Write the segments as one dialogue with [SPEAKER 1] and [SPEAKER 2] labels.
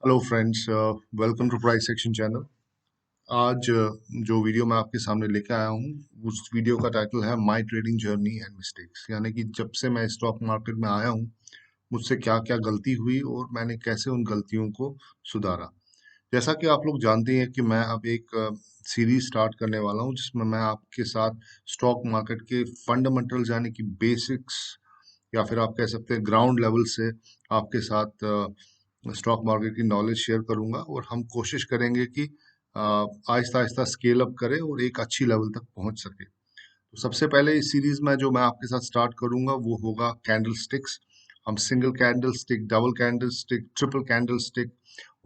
[SPEAKER 1] Hello friends, welcome to price section channel. आज जो video मैं आपके सामने लेके आया हूँ उस वीडियो का टाइटल है my trading journey and mistakes, यानी कि जब से मैं स्टॉक मार्केट में आया हूँ मुझसे क्या क्या गलती हुई और मैंने कैसे उन गलतियों को सुधारा। जैसा कि आप लोग जानते हैं कि मैं अब एक सीरीज स्टार्ट करने वाला हूँ जिसमें मैं आपके साथ स्टॉक मार्केट के फंडामेंटल्स यानी कि बेसिक्स या फिर आप कह सकते हैं ग्राउंड लेवल से आपके साथ स्टॉक मार्केट की नॉलेज शेयर करूंगा और हम कोशिश करेंगे कि आहिस्ता आहिस्ता स्केल अप करें और एक अच्छी लेवल तक पहुंच सके। तो सबसे पहले इस सीरीज में जो मैं आपके साथ स्टार्ट करूंगा वो होगा कैंडल स्टिक्स। हम single candle stick, double candle stick, triple candle stick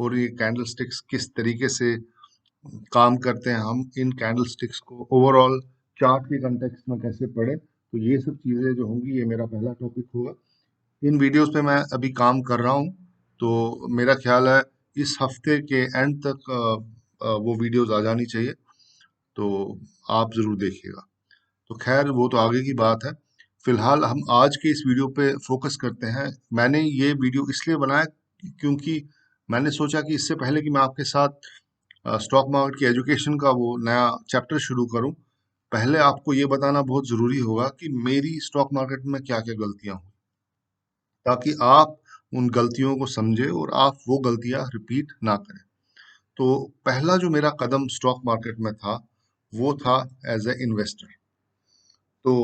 [SPEAKER 1] और ये कैंडल स्टिक्स किस तरीके से काम करते हैं, हम इन कैंडल स्टिक्स को ओवरऑल चार्ट के कंटेक्स्ट में कैसे पढ़े, तो ये सब चीज़ें जो होंगी ये मेरा पहला टॉपिक होगा। इन वीडियोस पे मैं अभी काम कर रहा हूँ, तो मेरा ख्याल है इस हफ्ते के एंड तक वो वीडियोस आ जानी चाहिए, तो आप ज़रूर देखिएगा। तो खैर वो तो आगे की बात है। फिलहाल हम आज के इस वीडियो पे फोकस करते हैं। मैंने ये वीडियो इसलिए बनाया क्योंकि मैंने सोचा कि इससे पहले कि मैं आपके साथ स्टॉक मार्केट की एजुकेशन का वो नया चैप्टर शुरू करूं, पहले आपको ये बताना बहुत ज़रूरी होगा कि मेरी स्टॉक मार्केट में क्या क्या गलतियां हुई, ताकि आप उन गलतियों को समझें और आप वो गलतियां रिपीट ना करें। तो पहला जो मेरा कदम स्टॉक मार्केट में था वो था एज ए इन्वेस्टर। तो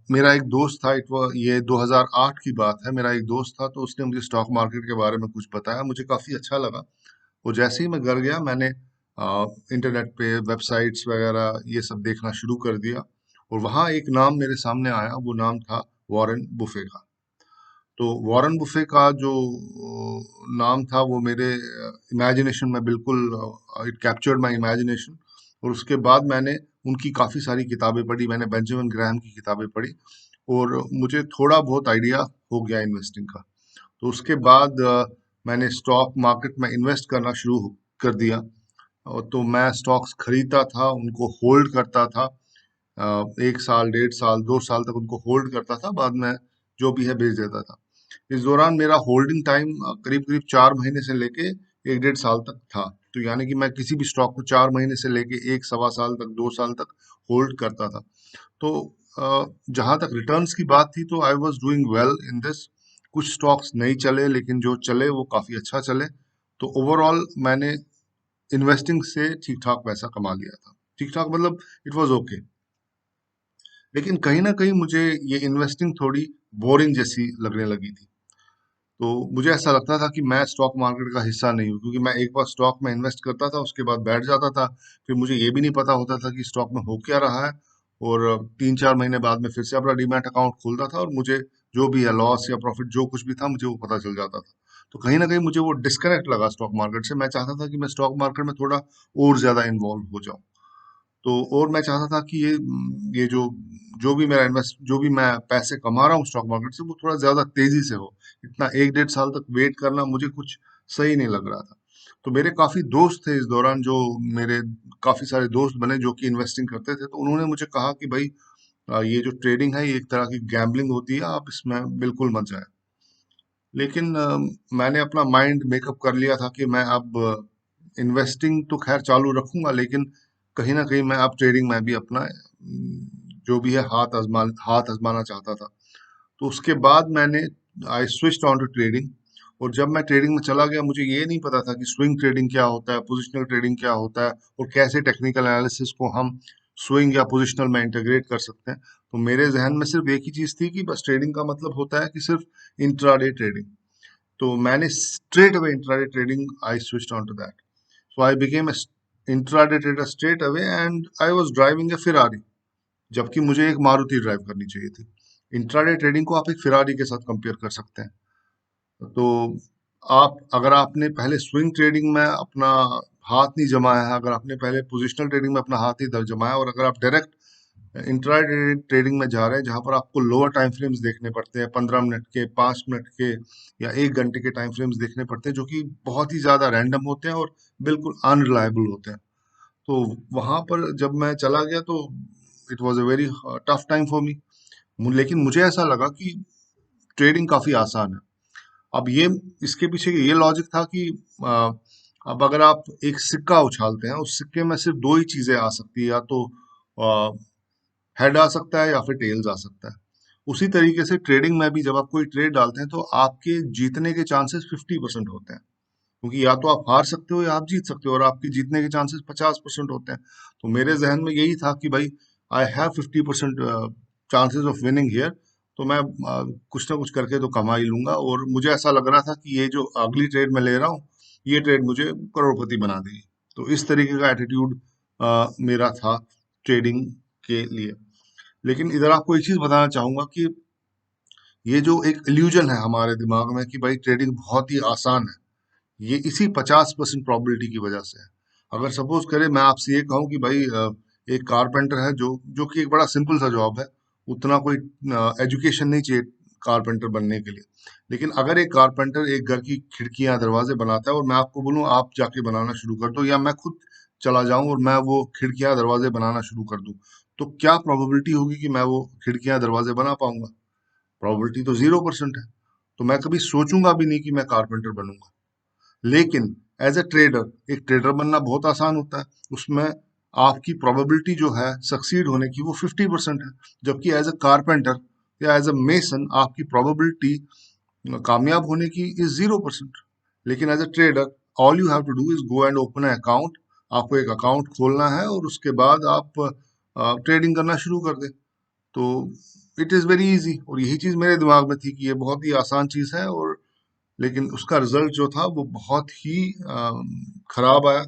[SPEAKER 1] मेरा एक दोस्त था, ये 2008 की बात है। मेरा एक दोस्त था तो उसने मुझे स्टॉक मार्केट के बारे में कुछ बताया, मुझे काफ़ी अच्छा लगा। और जैसे ही मैं घर गया मैंने इंटरनेट पे वेबसाइट्स वगैरह ये सब देखना शुरू कर दिया और वहाँ एक नाम मेरे सामने आया, वो नाम था वॉरेन बुफे का। तो वॉरेन बुफे का जो नाम था वो मेरे इमेजिनेशन में बिल्कुल, इट कैप्चर्ड माय इमेजिनेशन। और उसके बाद मैंने उनकी काफ़ी सारी किताबें पढ़ी, मैंने बेंजामिन ग्राहम की किताबें पढ़ी और मुझे थोड़ा बहुत आइडिया हो गया इन्वेस्टिंग का। तो उसके बाद मैंने स्टॉक मार्केट में इन्वेस्ट करना शुरू कर दिया। और तो मैं स्टॉक्स खरीदता था, उनको होल्ड करता था, 1 साल, 1.5 साल, 2 साल तक उनको होल्ड करता था, बाद में जो भी है बेच देता था। इस दौरान मेरा होल्डिंग टाइम करीब करीब 4 महीने से लेके 1 1.5 साल तक था। तो यानी कि मैं किसी भी स्टॉक को 4 महीने से लेके 1 सवा साल तक, 2 साल तक होल्ड करता था। तो जहां तक रिटर्न्स की बात थी तो I was doing well in this. कुछ स्टॉक्स नहीं चले लेकिन जो चले वो काफी अच्छा चले। तो ओवरऑल मैंने इन्वेस्टिंग से ठीक ठाक पैसा कमा लिया था। ठीक ठाक मतलब इट वाज ओके। लेकिन कहीं ना कहीं मुझे ये इन्वेस्टिंग थोड़ी बोरिंग जैसी लगने लगी थी। तो मुझे ऐसा लगता था कि मैं स्टॉक मार्केट का हिस्सा नहीं हूँ, क्योंकि मैं एक बार स्टॉक में इन्वेस्ट करता था उसके बाद बैठ जाता था। फिर मुझे ये भी नहीं पता होता था कि स्टॉक में हो क्या रहा है। और 3 4 महीने बाद में फिर से अपना डीमैट अकाउंट खोलता था और मुझे जो भी है लॉस या प्रॉफिट जो कुछ भी था मुझे वो पता चल जाता था। तो कहीं ना कहीं मुझे वो डिस्कनेक्ट लगा स्टॉक मार्केट से। मैं चाहता था कि मैं स्टॉक मार्केट में थोड़ा और ज्यादा इन्वॉल्व हो जाऊं। तो और मैं चाहता था कि ये जो भी मेरा इन्वेस्ट जो भी मैं पैसे कमा रहा हूँ स्टॉक मार्केट से वो थोड़ा ज्यादा तेजी से हो। इतना 1 1.5 साल तक वेट करना मुझे कुछ सही नहीं लग रहा था। तो मेरे काफी दोस्त थे इस दौरान, जो मेरे काफी सारे दोस्त बने जो कि इन्वेस्टिंग करते थे, तो उन्होंने मुझे कहा कि भाई, ये जो ट्रेडिंग है ये एक तरह की गैम्बलिंग होती है, आप इसमें बिल्कुल मत जाए। लेकिन मैंने अपना माइंड मेकअप कर लिया था कि मैं अब इन्वेस्टिंग तो खैर चालू रखूंगा, लेकिन कहीं ना कहीं मैं अब ट्रेडिंग में भी अपना जो भी है हाथ आजमाना चाहता था। तो उसके बाद मैंने I switched on to trading. और जब मैं ट्रेडिंग में चला गया मुझे ये नहीं पता था कि स्विंग ट्रेडिंग क्या होता है, पोजिशनल ट्रेडिंग क्या होता है और कैसे टेक्निकल एनालिसिस को हम स्विंग या पोजिशनल में इंटीग्रेट कर सकते हैं। तो मेरे जहन में सिर्फ एक ही चीज थी कि बस ट्रेडिंग का मतलब होता है कि सिर्फ इंट्राडे ट्रेडिंग। तो मैंने straight away intraday trading I switched on to that. So I became intraday trader straight away and I was driving a Ferrari, जबकि मुझे एक मारुति ड्राइव करनी चाहिए थी। इंट्राडे ट्रेडिंग को आप एक फिरारी के साथ कंपेयर कर सकते हैं। तो आप अगर आपने पहले स्विंग ट्रेडिंग में अपना हाथ नहीं जमाया है, अगर आपने पहले पोजिशनल ट्रेडिंग में अपना हाथ नहीं जमाया और अगर आप डायरेक्ट इंट्राडे ट्रेडिंग में जा रहे हैं जहां पर आपको लोअर टाइम फ्रेम्स देखने पड़ते हैं, 15 मिनट के, 5 मिनट के या 1 घंटे के टाइम फ्रेम्स देखने पड़ते हैं, जो कि बहुत ही ज्यादा रैंडम होते हैं और बिल्कुल अनरिलायबल होते हैं। तो वहां पर जब मैं चला गया तो it was a very tough time for me. लेकिन मुझे ऐसा लगा कि ट्रेडिंग काफी आसान है। अब ये इसके पीछे ये लॉजिक था कि आ, अब अगर आप एक सिक्का उछालते हैं, उस सिक्के में सिर्फ दो ही चीजें आ सकती है, या तो हेड आ सकता है या फिर टेल्स आ सकता है। उसी तरीके से ट्रेडिंग में भी जब आप कोई ट्रेड डालते हैं तो आपके जीतने के चांसेस 50% होते हैं, क्योंकि या तो आप हार सकते हो या आप जीत सकते हो, और आपके जीतने के चांसेस 50% होते हैं। तो मेरे जहन में यही था कि भाई I have 50% chances of winning here, तो मैं कुछ ना कुछ करके तो कमा ही लूंगा। और मुझे ऐसा लग रहा था कि ये जो अगली ट्रेड मैं ले रहा हूँ, ये ट्रेड मुझे करोड़पति बना देगी। तो इस तरीके का एटीट्यूड मेरा था ट्रेडिंग के लिए। लेकिन इधर आपको एक चीज बताना चाहूंगा कि ये जो एक इल्यूजन है हमारे दिमाग में कि भाई ट्रेडिंग बहुत ही आसान है, ये इसी 50% प्रोबेबिलिटी की वजह से है। अगर सपोज करें मैं आपसे ये कहूं कि भाई एक कारपेंटर है जो कि एक बड़ा सिंपल सा जॉब है, उतना कोई एजुकेशन नहीं चाहिए कारपेंटर बनने के लिए। लेकिन अगर एक कारपेंटर एक घर की खिड़कियां दरवाजे बनाता है और मैं आपको बोलूं आप जाके बनाना शुरू कर दो, या मैं खुद चला जाऊं और मैं वो खिड़कियां दरवाजे बनाना शुरू कर दूं, तो क्या प्रोबेबिलिटी होगी कि मैं वो खिड़कियां दरवाजे बना पाऊंगा? प्रोबेबिलिटी तो 0% है। तो मैं कभी सोचूंगा भी नहीं कि मैं कारपेंटर बनूंगा। लेकिन एज ए ट्रेडर, एक ट्रेडर बनना बहुत आसान होता है। उसमें आपकी प्रोबेबिलिटी जो है सक्सीड होने की वो 50% है, जबकि एज ए कारपेंटर या एज ए मेसन आपकी प्रोबेबिलिटी कामयाब होने की इज 0%। लेकिन as a trader all you have to do is go and open account. आपको एक अकाउंट खोलना है और उसके बाद आप ट्रेडिंग करना शुरू कर दें। तो इट इज़ वेरी इजी, और यही चीज़ मेरे दिमाग में थी कि ये बहुत ही आसान चीज़ है। और लेकिन उसका रिजल्ट जो था वो बहुत ही खराब आया।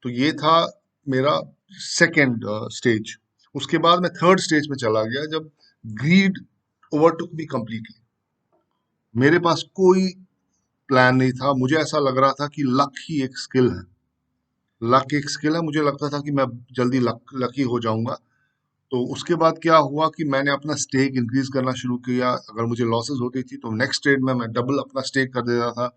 [SPEAKER 1] तो ये था मेरा सेकेंड स्टेज। उसके बाद मैं थर्ड स्टेज पे चला गया, जब ग्रीड ओवरटुक मी कंप्लीटली। मेरे पास कोई प्लान नहीं था, मुझे ऐसा लग रहा था कि लक ही एक स्किल है। लक एक स्किल है, मुझे लगता था कि मैं जल्दी लकी हो जाऊंगा। तो उसके बाद क्या हुआ कि मैंने अपना स्टेक इंक्रीज करना शुरू किया। अगर मुझे लॉसेस होती थी तो नेक्स्ट ट्रेड में मैं डबल अपना स्टेक कर देता था।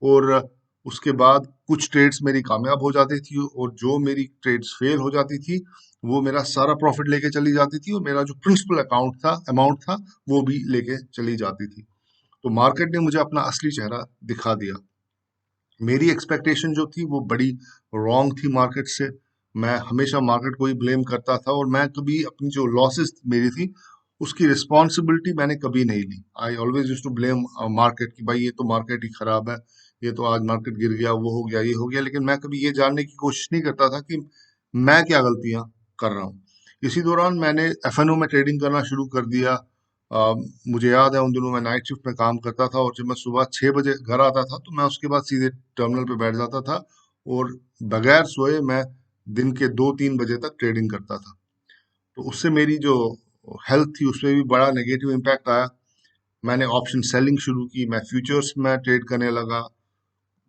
[SPEAKER 1] और उसके बाद कुछ ट्रेड्स मेरी कामयाब हो जाती थी, और जो मेरी ट्रेड्स फेल हो जाती थी वो मेरा सारा प्रॉफिट लेके चली जाती थी, और मेरा जो प्रिंसिपल अमाउंट था वो भी लेके चली जाती थी। तो मार्केट ने मुझे अपना असली चेहरा दिखा दिया। मेरी एक्सपेक्टेशन जो थी वो बड़ी रॉन्ग थी मार्केट से। मैं हमेशा मार्केट को ही ब्लेम करता था, और मैं कभी अपनी जो लॉसेस मेरी थी उसकी रिस्पॉन्सिबिलिटी मैंने कभी नहीं ली। I always use to blame market कि भाई ये तो मार्केट ही खराब है, ये तो आज मार्केट गिर गया, वो हो गया, ये हो गया। लेकिन मैं कभी ये जानने की कोशिश नहीं करता था कि मैं क्या गलतियां कर रहा हूँ। इसी दौरान मैंने एफएनओ में ट्रेडिंग करना शुरू कर दिया। अ, मुझे याद है उन दिनों मैं नाइट शिफ्ट में काम करता था, और जब मैं सुबह 6 बजे घर आता था तो मैं उसके बाद सीधे टर्मिनल पे बैठ जाता था, और बगैर सोए मैं दिन के 2-3 बजे तक ट्रेडिंग करता था। तो उससे मेरी जो हेल्थ थी उसमें भी बड़ा नेगेटिव इम्पैक्ट आया। मैंने ऑप्शन सेलिंग शुरू की, मैं फ्यूचर्स में ट्रेड करने लगा।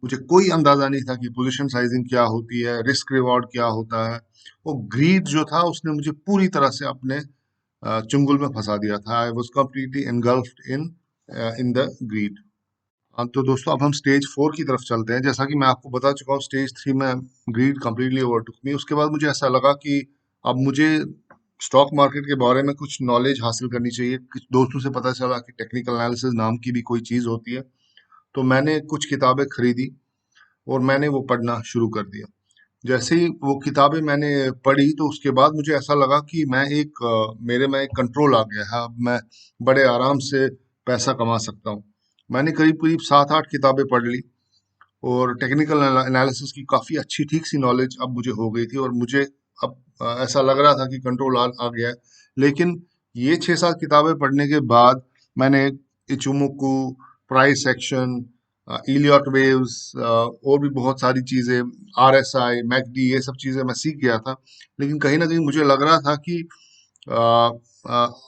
[SPEAKER 1] मुझे कोई अंदाजा नहीं था कि पोजीशन साइजिंग क्या होती है, रिस्क रिवॉर्ड क्या होता है। वो ग्रीड जो था उसने मुझे पूरी तरह से अपने चुंगल में फंसा दिया था। I was completely engulfed in the greed. हाँ, तो दोस्तों अब हम स्टेज 4 की तरफ चलते हैं। जैसा कि मैं आपको बता चुका हूँ, स्टेज 3 में ग्रीड कम्प्लीटली ओवरटुक मी। उसके बाद मुझे ऐसा लगा कि अब मुझे स्टॉक मार्केट के बारे में कुछ नॉलेज हासिल करनी चाहिए। कुछ दोस्तों से पता चला कि टेक्निकल एनालिसिस नाम की भी कोई चीज़ होती है। तो मैंने कुछ किताबें खरीदी और मैंने वो पढ़ना शुरू कर दिया। जैसे ही वो किताबें मैंने पढ़ी तो उसके बाद मुझे ऐसा लगा कि मेरे में एक कंट्रोल आ गया है। अब मैं बड़े आराम से पैसा कमा सकता हूँ। मैंने करीब करीब 7-8 किताबें पढ़ ली, और टेक्निकल एनालिसिस की काफ़ी अच्छी ठीक सी नॉलेज अब मुझे हो गई थी, और मुझे अब ऐसा लग रहा था कि कंट्रोल आ गया है। लेकिन ये 6-7 किताबें पढ़ने के बाद मैंने इचुमुकु, प्राइस एक्शन, इलियट वेव्स, और भी बहुत सारी चीज़ें, आरएसआई, मैकडी, ये सब चीज़ें मैं सीख गया था। लेकिन कहीं ना कहीं मुझे लग रहा था कि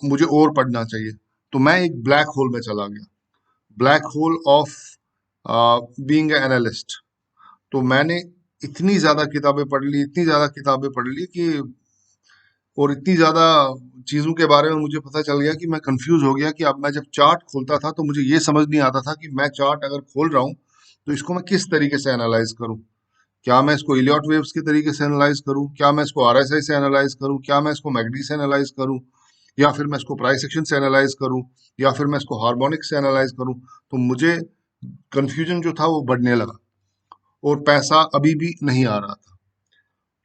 [SPEAKER 1] मुझे और पढ़ना चाहिए। तो मैं एक ब्लैक होल में चला गया, black hole of being analyst. तो मैंने इतनी ज्यादा किताबें पढ़ ली, इतनी ज्यादा किताबें पढ़ ली कि, और इतनी ज्यादा चीजों के बारे में मुझे पता चल गया कि मैं कंफ्यूज हो गया कि अब मैं जब चार्ट खोलता था तो मुझे ये समझ नहीं आता था कि मैं चार्ट अगर खोल रहा हूँ तो इसको मैं किस तरीके से एनालाइज करूँ। क्या मैं इसको इलियट वेव्स के तरीके से एनालाइज करूँ, क्या मैं इसको आरएसआई से एनालाइज करूँ, क्या मैं इसको मैकडी से एनालाइज करूँ, या फिर मैं इसको प्राइस एक्शन से एनालाइज करूँ, या फिर मैं इसको हार्मोनिक से एनालाइज करूँ। तो मुझे कंफ्यूजन जो था वो बढ़ने लगा और पैसा अभी भी नहीं आ रहा था।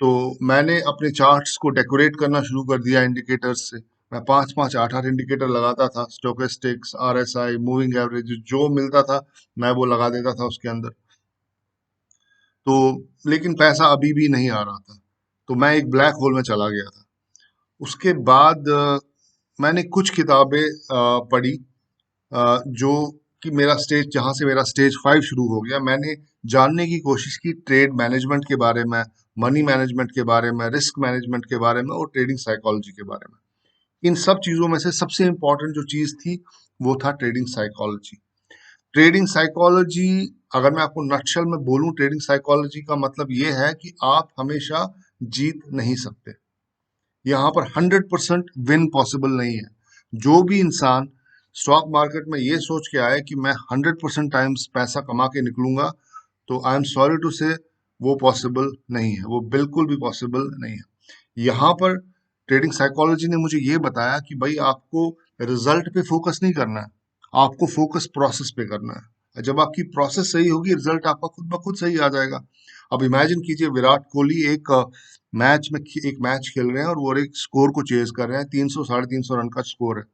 [SPEAKER 1] तो मैंने अपने चार्ट्स को डेकोरेट करना शुरू कर दिया इंडिकेटर्स से। मैं 5-5, 8-8 इंडिकेटर लगाता था, स्टोकेस्टिक्स, आरएसआई, मूविंग एवरेज, जो मिलता था मैं वो लगा देता था उसके अंदर। तो लेकिन पैसा अभी भी नहीं आ रहा था। तो मैं एक ब्लैक होल में चला गया था। उसके बाद मैंने कुछ किताबें पढ़ी, जो कि मेरा स्टेज, जहाँ से मेरा स्टेज 5 शुरू हो गया। मैंने जानने की कोशिश की ट्रेड मैनेजमेंट के बारे में, मनी मैनेजमेंट के बारे में, रिस्क मैनेजमेंट के बारे में और ट्रेडिंग साइकोलॉजी के बारे में। इन सब चीज़ों में से सबसे इम्पोर्टेंट जो चीज़ थी वो था ट्रेडिंग साइकोलॉजी। ट्रेडिंग साइकोलॉजी, अगर मैं आपको नटशल में बोलूं, ट्रेडिंग साइकोलॉजी का मतलब ये है कि आप हमेशा जीत नहीं सकते। यहाँ पर 100% विन पॉसिबल नहीं है। जो भी इंसान स्टॉक मार्केट में ये सोच के आए कि मैं 100% टाइम्स पैसा कमा के निकलूंगा, तो आई एम सॉरी टू से वो पॉसिबल नहीं है, वो बिल्कुल भी पॉसिबल नहीं है। यहाँ पर ट्रेडिंग साइकोलॉजी ने मुझे ये बताया कि भाई आपको रिजल्ट पे फोकस नहीं करना है, आपको फोकस प्रोसेस पे करना है। जब आपकी प्रोसेस सही होगी, रिजल्ट आपका खुद ब खुद सही आ जाएगा। अब इमेजिन कीजिए, विराट कोहली एक मैच खेल रहे हैं और वो एक स्कोर को चेज कर रहे हैं, 300 350 रन का स्कोर है।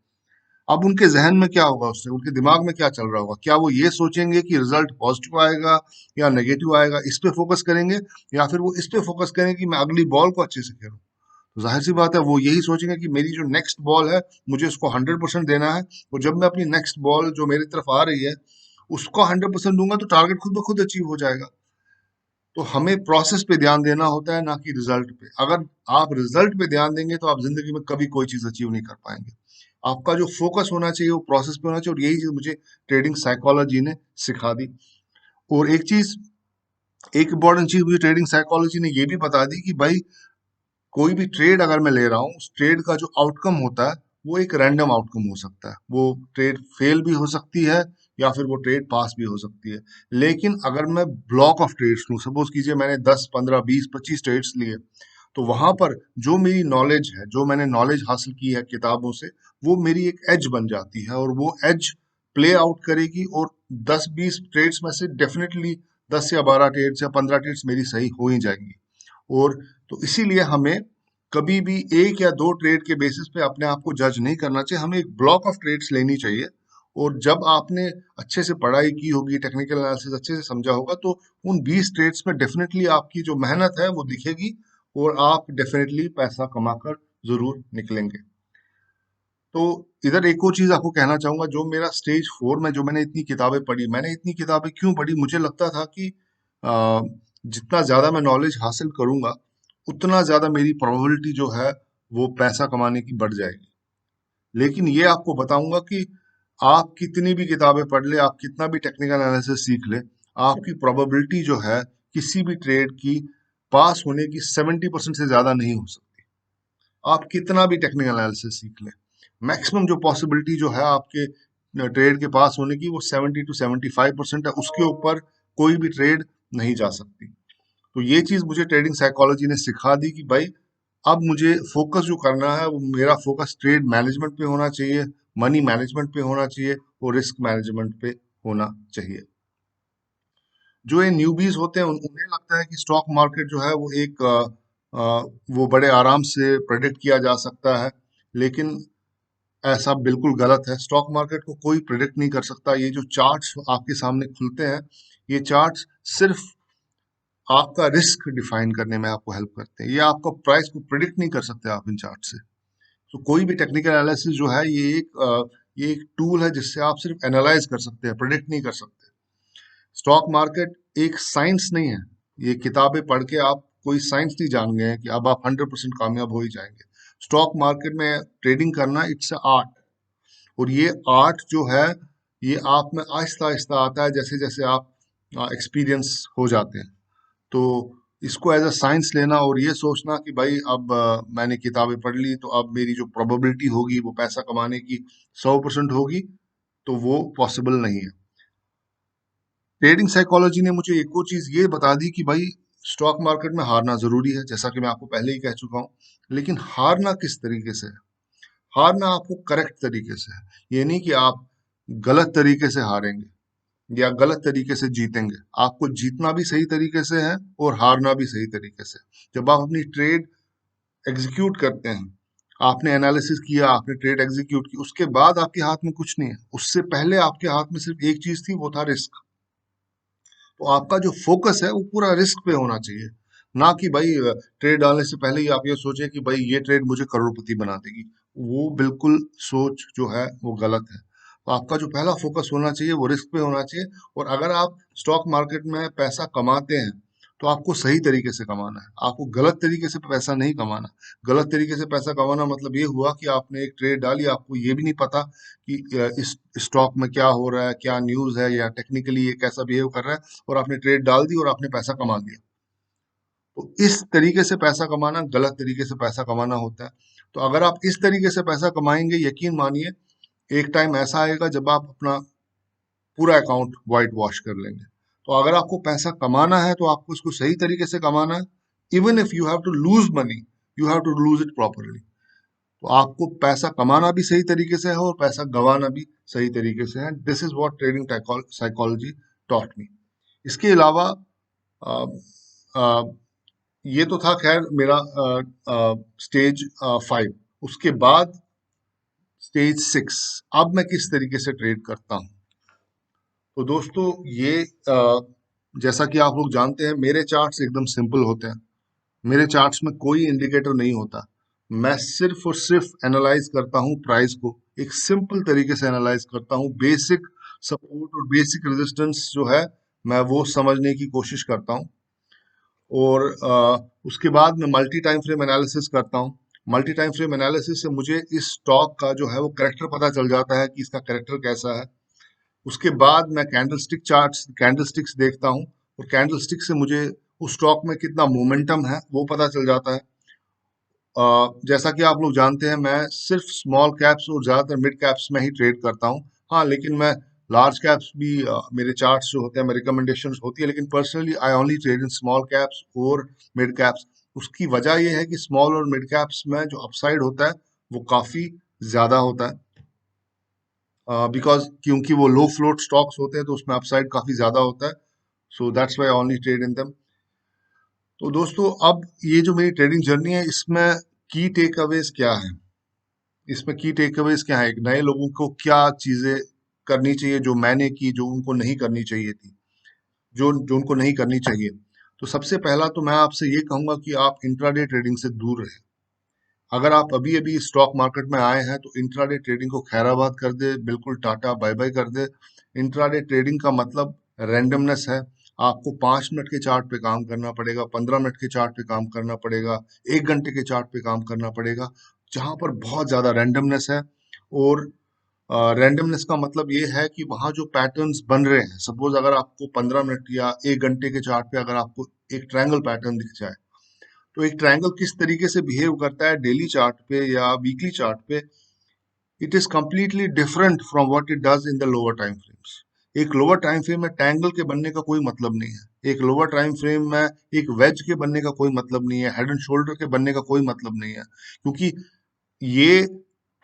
[SPEAKER 1] अब उनके जहन में क्या होगा, उससे उनके दिमाग में क्या चल रहा होगा? क्या वो ये सोचेंगे कि रिजल्ट पॉजिटिव आएगा या नेगेटिव आएगा, इस पे फोकस करेंगे, या फिर वो इस पे फोकस करेंगे कि मैं अगली बॉल को अच्छे से खेलूं? तो जाहिर सी बात है वो यही सोचेंगे कि मेरी जो नेक्स्ट बॉल है, मुझे उसको 100% देना है। और जब मैं अपनी नेक्स्ट बॉल जो मेरी तरफ आ रही है उसको 100% दूंगा, तो टारगेट खुद ब खुद अचीव हो जाएगा। तो हमें प्रोसेस पे ध्यान देना होता है, ना कि रिजल्ट पे। अगर आप रिजल्ट पे ध्यान देंगे तो आप जिंदगी में कभी कोई चीज अचीव नहीं कर पाएंगे। आपका जो फोकस होना चाहिए वो प्रोसेस पे होना चाहिए, और यही चीज मुझे ट्रेडिंग साइकोलॉजी ने सिखा दी। और एक इम्पॉर्टेंट चीज मुझे ट्रेडिंग साइकोलॉजी ने ये भी बता दी कि भाई कोई भी ट्रेड अगर मैं ले रहा हूँ, उस ट्रेड का जो आउटकम होता है वो एक रैंडम आउटकम हो सकता है। वो ट्रेड फेल भी हो सकती है या फिर वो ट्रेड पास भी हो सकती है। लेकिन अगर मैं ब्लॉक ऑफ ट्रेड्स लूँ, सपोज कीजिए मैंने 10 15 20 25 ट्रेड्स लिए, तो वहां पर जो मेरी नॉलेज है, जो मैंने नॉलेज हासिल की है किताबों से, वो मेरी एक एज बन जाती है, और वो एज प्ले आउट करेगी। और 10 20 ट्रेड्स में से डेफिनेटली 10 या 12 ट्रेड्स या 15 ट्रेड्स मेरी सही हो ही जाएंगी। और तो इसीलिए हमें कभी भी एक या दो ट्रेड के बेसिस पे अपने आप को जज नहीं करना चाहिए, हमें एक ब्लॉक ऑफ ट्रेड्स लेनी चाहिए। और जब आपने अच्छे से पढ़ाई की होगी, टेक्निकल एनालिसिस अच्छे से समझा होगा, तो उन 20 ट्रेड्स में डेफिनेटली आपकी जो मेहनत है वो दिखेगी, और आप डेफिनेटली पैसा कमाकर जरूर निकलेंगे। तो इधर एक और चीज आपको कहना चाहूंगा, जो मेरा स्टेज 4 में जो मैंने इतनी किताबें पढ़ी, मैंने इतनी किताबें क्यों पढ़ी? मुझे लगता था कि आ, जितना ज्यादा मैं नॉलेज हासिल करूंगा, उतना ज्यादा मेरी प्रोबेबिलिटी जो है वो पैसा कमाने की बढ़ जाएगी। लेकिन ये आपको बताऊंगा कि आप कितनी भी किताबें पढ़ ले, आप कितना भी टेक्निकल एनालिसिस सीख ले, आपकी प्रोबेबिलिटी जो है किसी भी ट्रेड की पास होने की 70% से ज्यादा नहीं हो सकती। आप कितना भी टेक्निकल एनालिसिस सीख लें, मैक्सिमम जो पॉसिबिलिटी जो है आपके ट्रेड के पास होने की, वो 70 to 75% है। उसके ऊपर कोई भी ट्रेड नहीं जा सकती। तो ये चीज मुझे ट्रेडिंग साइकोलॉजी ने सिखा दी कि भाई अब मुझे फोकस जो करना है, वो मेरा फोकस ट्रेड मैनेजमेंट पे होना चाहिए, मनी मैनेजमेंट पे होना चाहिए और रिस्क मैनेजमेंट पे होना चाहिए। जो ये न्यूबीज होते हैं उन्हें लगता है कि स्टॉक मार्केट जो है वो वो बड़े आराम से प्रेडिक्ट किया जा सकता है। लेकिन ऐसा बिल्कुल गलत है। स्टॉक मार्केट को कोई प्रेडिक्ट नहीं कर सकता। ये जो चार्ट्स आपके सामने खुलते हैं, ये चार्ट्स सिर्फ आपका रिस्क डिफाइन करने में आपको हेल्प करते हैं। ये आपका प्राइस को प्रिडिक्ट नहीं कर सकते आप इन चार्ट से। तो कोई भी टेक्निकल एनालिसिस जो है, ये एक टूल है जिससे आप सिर्फ एनालाइज कर सकते हैं, प्रिडिक्ट नहीं कर सकते। स्टॉक मार्केट एक साइंस नहीं है। ये किताबें पढ़ के आप कोई साइंस नहीं जान गए हैं कि अब आप 100% कामयाब हो ही जाएंगे। स्टॉक मार्केट में ट्रेडिंग करना इट्स आर्ट। और ये आर्ट जो है, ये आप में आहिस्ता आहिस्ता आता है जैसे जैसे आप एक्सपीरियंस हो जाते हैं। तो इसको एज अ साइंस लेना और ये सोचना कि भाई अब मैंने किताबें पढ़ ली तो अब मेरी जो प्रोबेबिलिटी होगी वो पैसा कमाने की 100% होगी, तो वो पॉसिबल नहीं है। ट्रेडिंग साइकोलॉजी ने मुझे एक और चीज ये बता दी कि भाई स्टॉक मार्केट में हारना जरूरी है, जैसा कि मैं आपको पहले ही कह चुका हूं। लेकिन हारना किस तरीके से है? हारना आपको करेक्ट तरीके से है। ये नहीं कि आप गलत तरीके से हारेंगे। या गलत तरीके से जीतेंगे। आपको जीतना भी सही तरीके से है और हारना भी सही तरीके से। जब आप अपनी ट्रेड एग्जीक्यूट करते हैं, आपने एनालिसिस किया, आपने ट्रेड एग्जीक्यूट की, उसके बाद आपके हाथ में कुछ नहीं है। उससे पहले आपके हाथ में सिर्फ एक चीज थी, वो था रिस्क। तो आपका जो फोकस है वो पूरा रिस्क पे होना चाहिए, ना कि भाई ट्रेड डालने से पहले ही आप ये सोचें कि भाई ये ट्रेड मुझे करोड़पति बना देगी। वो बिल्कुल सोच जो है वो गलत है। तो आपका जो पहला फोकस होना चाहिए वो रिस्क पे होना चाहिए। और अगर आप स्टॉक मार्केट में पैसा कमाते हैं तो आपको सही तरीके से कमाना है, आपको गलत तरीके से पैसा नहीं कमाना। गलत तरीके से पैसा कमाना मतलब ये हुआ कि आपने एक ट्रेड डाली, आपको ये भी नहीं पता कि इस स्टॉक में क्या हो रहा है, क्या न्यूज़ है, या टेक्निकली ये कैसा बिहेव कर रहा है, और आपने ट्रेड डाल दी और आपने पैसा कमा लिया। तो इस तरीके से पैसा कमाना गलत तरीके से पैसा कमाना होता है। तो अगर आप इस तरीके से पैसा कमाएंगे, यकीन मानिए एक टाइम ऐसा आएगा जब आप अपना पूरा अकाउंट वाइट वॉश कर लेंगे। तो अगर आपको पैसा कमाना है तो आपको इसको सही तरीके से कमाना है। Even if you have to lose money, you have to lose it properly. तो आपको पैसा कमाना भी सही तरीके से है और पैसा गंवाना भी सही तरीके से है। This is what trading psychology taught me. इसके अलावा अ, अ, ये तो था खैर मेरा स्टेज 5। उसके बाद स्टेज 6, अब मैं किस तरीके से ट्रेड करता हूँ। तो दोस्तों ये जैसा कि आप लोग जानते हैं, मेरे चार्ट्स एकदम सिंपल होते हैं। मेरे चार्ट्स में कोई इंडिकेटर नहीं होता। मैं सिर्फ और सिर्फ एनालाइज करता हूँ प्राइस को, एक सिंपल तरीके से एनालाइज करता हूँ। बेसिक सपोर्ट और बेसिक रेजिस्टेंस जो है, मैं वो समझने की कोशिश करता हूँ। और उसके बाद मैं मल्टी टाइम फ्रेम एनालिसिस करता हूँ। मल्टी टाइम फ्रेम एनालिसिस से मुझे इस स्टॉक का जो है वो करेक्टर पता चल जाता है कि इसका करेक्टर कैसा है। उसके बाद मैं कैंडलस्टिक्स देखता हूँ, और कैंडलस्टिक से मुझे उस स्टॉक में कितना मोमेंटम है वो पता चल जाता है। जैसा कि आप लोग जानते हैं, मैं सिर्फ स्मॉल कैप्स और ज़्यादातर मिड कैप्स में ही ट्रेड करता हूँ। हाँ, लेकिन मैं लार्ज कैप्स भी मेरे चार्ट्स जो होते हैं, मेरे रिकमेंडेशंस होती है, लेकिन personally I only trade in small caps और मिड कैप्स। उसकी वजह यह है कि स्मॉल और मिड कैप्स में जो अपसाइड होता है वो काफ़ी ज़्यादा होता है। बिकॉज क्योंकि वो लो फ्लोट स्टॉक्स होते हैं तो उसमें अपसाइड काफ़ी ज़्यादा होता है। So that's why only trade in them. तो दोस्तों, अब ये जो मेरी ट्रेडिंग जर्नी है, इसमें की टेक अवेज क्या है? इसमें की टेक अवेज क्या है? एक नए लोगों को क्या चीजें करनी चाहिए जो मैंने की, जो उनको नहीं करनी चाहिए थी, जो जो उनको नहीं करनी चाहिए। तो सबसे पहला तो मैं आपसे ये कहूंगा कि आप इंट्राडे ट्रेडिंग से दूर रहें। अगर आप अभी अभी स्टॉक मार्केट में आए हैं तो इंट्राडे ट्रेडिंग को खैराबाद कर दे, बिल्कुल टाटा बाय बाय कर दे। इंट्राडे ट्रेडिंग का मतलब रैंडमनेस है। आपको 5 मिनट के चार्ट पे काम करना पड़ेगा, 15 मिनट के चार्ट पे काम करना पड़ेगा, 1 घंटे के चार्ट पे काम करना पड़ेगा, जहां पर बहुत ज्यादा रैंडमनेस है। और रैंडमनेस का मतलब ये है कि वहां जो पैटर्न्स बन रहे हैं, सपोज अगर आपको 15 मिनट या 1 घंटे के चार्ट पे अगर आपको एक ट्रायंगल पैटर्न दिख जाए, तो एक ट्रायंगल किस तरीके से बिहेव करता है डेली चार्ट पे या वीकली चार्ट पे, it is completely different from what it does in the lower time frames. एक लोअर टाइम फ्रेम में ट्रायंगल के बनने का कोई मतलब नहीं है। एक लोअर टाइम फ्रेम में एक वेज के बनने का कोई मतलब नहीं है, हेड एंड शोल्डर के बनने का कोई मतलब नहीं है, क्योंकि ये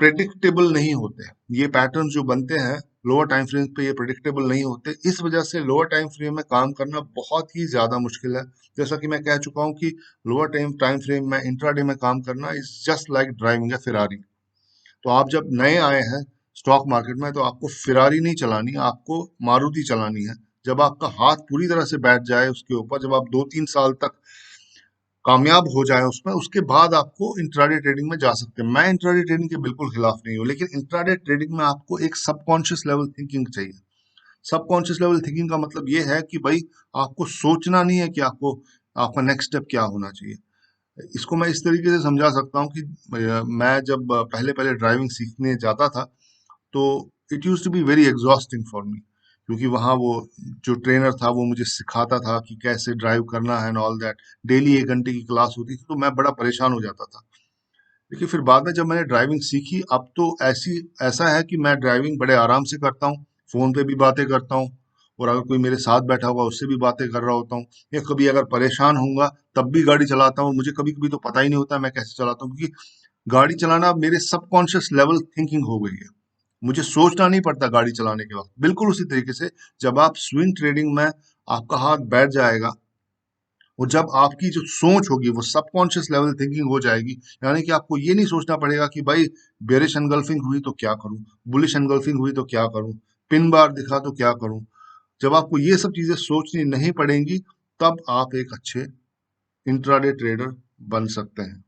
[SPEAKER 1] प्रेडिक्टेबल नहीं होते। ये पैटर्न जो बनते हैं लोअर टाइम फ्रेम पे, ये प्रेडिक्टेबल नहीं होते। इस वजह से लोअर टाइम फ्रेम में काम करना बहुत ही ज्यादा मुश्किल है। जैसा कि मैं कह चुका हूं कि लोअर टाइम टाइम फ्रेम में इंट्राडे में काम करना is just like driving a फिरारी। तो आप जब नए आए हैं स्टॉक मार्केट में, तो आपको फिरारी नहीं चलानी, आपको मारुति चलानी है। जब आपका हाथ पूरी तरह से बैठ जाए उसके ऊपर, जब आप 2-3 साल तक कामयाब हो जाए उसमें, उसके बाद आपको इंट्राडे ट्रेडिंग में जा सकते हैं। मैं इंट्राडे ट्रेडिंग के बिल्कुल खिलाफ नहीं हूँ, लेकिन इंट्राडे ट्रेडिंग में आपको एक सबकॉन्शियस लेवल थिंकिंग चाहिए। सबकॉन्शियस लेवल थिंकिंग का मतलब ये है कि भाई आपको सोचना नहीं है कि आपको आपका नेक्स्ट स्टेप क्या होना चाहिए। इसको मैं इस तरीके से समझा सकता हूँ कि मैं जब पहले पहले ड्राइविंग सीखने जाता था, तो it used to be very exhausting for me, क्योंकि वहाँ वो जो ट्रेनर था वो मुझे सिखाता था कि कैसे ड्राइव करना है एंड ऑल दैट। डेली 1 घंटे की क्लास होती थी, तो मैं बड़ा परेशान हो जाता था। लेकिन फिर बाद में जब मैंने ड्राइविंग सीखी, अब तो ऐसा है कि मैं ड्राइविंग बड़े आराम से करता हूँ, फोन पे भी बातें करता हूँ, और अगर कोई मेरे साथ बैठा हुआ उससे भी बातें कर रहा होता हूँ, या कभी अगर परेशान होऊंगा तब भी गाड़ी चलाता हूँ। मुझे कभी कभी तो पता ही नहीं होता मैं कैसे चलाता हूँ, क्योंकि गाड़ी चलाना मेरे सबकॉन्शियस लेवल थिंकिंग हो गई है। मुझे सोचना नहीं पड़ता गाड़ी चलाने के वक्त। बिल्कुल उसी तरीके से जब आप स्विंग ट्रेडिंग में आपका हाथ बैठ जाएगा और जब आपकी जो सोच होगी वो सबकॉन्शियस लेवल थिंकिंग हो जाएगी, यानी कि आपको ये नहीं सोचना पड़ेगा कि भाई बेरिश एनगल्फिंग हुई तो क्या करूं, बुलिश एनगल्फिंग हुई तो क्या करूं, पिन बार दिखा तो क्या करूं। जब आपको ये सब चीजें सोचनी नहीं पड़ेंगी तब आप एक अच्छे इंट्राडे ट्रेडर बन सकते हैं।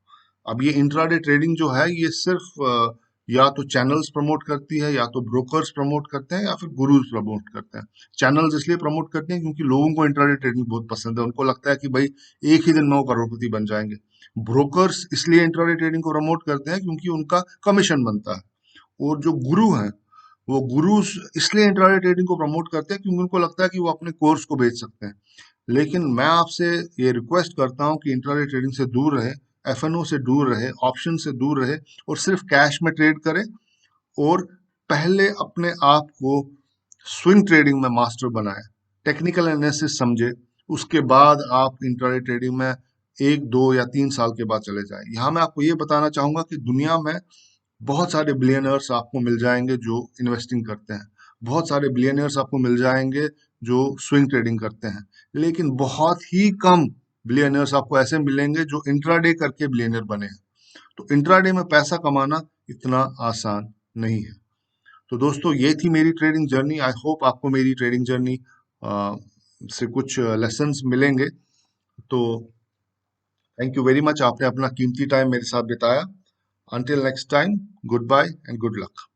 [SPEAKER 1] अब ये इंट्राडे ट्रेडिंग जो है ये सिर्फ या तो चैनल्स प्रमोट करती है, या तो ब्रोकर्स प्रमोट करते हैं, या फिर गुरुज प्रमोट करते हैं। चैनल्स इसलिए प्रमोट करते हैं क्योंकि लोगों को इंट्राडे ट्रेडिंग बहुत पसंद है, उनको लगता है कि भाई एक ही दिन 9 करोड़पति बन जाएंगे। ब्रोकर्स इसलिए इंट्राडे ट्रेडिंग को प्रमोट करते हैं क्योंकि उनका कमीशन बनता है। और जो गुरु हैं वो गुरुज इसलिए इंट्राडे ट्रेडिंग को प्रमोट करते हैं क्योंकि उनको लगता है कि वो अपने कोर्स को बेच सकते हैं। लेकिन मैं आपसे ये रिक्वेस्ट करता हूँ कि इंट्राडे ट्रेडिंग से दूर रहे, एफएनओ से दूर रहे, ऑप्शन से दूर रहे, और सिर्फ कैश में ट्रेड करें। और पहले अपने आप को स्विंग ट्रेडिंग में मास्टर बनाए, टेक्निकल एनालिसिस समझे, उसके बाद आप इंट्राडे ट्रेडिंग में 1 2 या 3 साल के बाद चले जाएं। यहाँ मैं आपको ये बताना चाहूंगा कि दुनिया में बहुत सारे बिलियनर्स आपको मिल जाएंगे जो इन्वेस्टिंग करते हैं, बहुत सारे बिलियनर्स आपको मिल जाएंगे जो स्विंग ट्रेडिंग करते हैं, लेकिन बहुत ही कम बिलियनर्स आपको ऐसे मिलेंगे जो इंट्राडे करके बिलियनर बने हैं। तो इंट्राडे में पैसा कमाना इतना आसान नहीं है। तो दोस्तों ये थी मेरी ट्रेडिंग जर्नी। आई होप आपको मेरी ट्रेडिंग जर्नी से कुछ लेसन्स मिलेंगे। तो थैंक यू वेरी मच, आपने अपना कीमती टाइम मेरे साथ बिताया। Until next time, goodbye and good luck.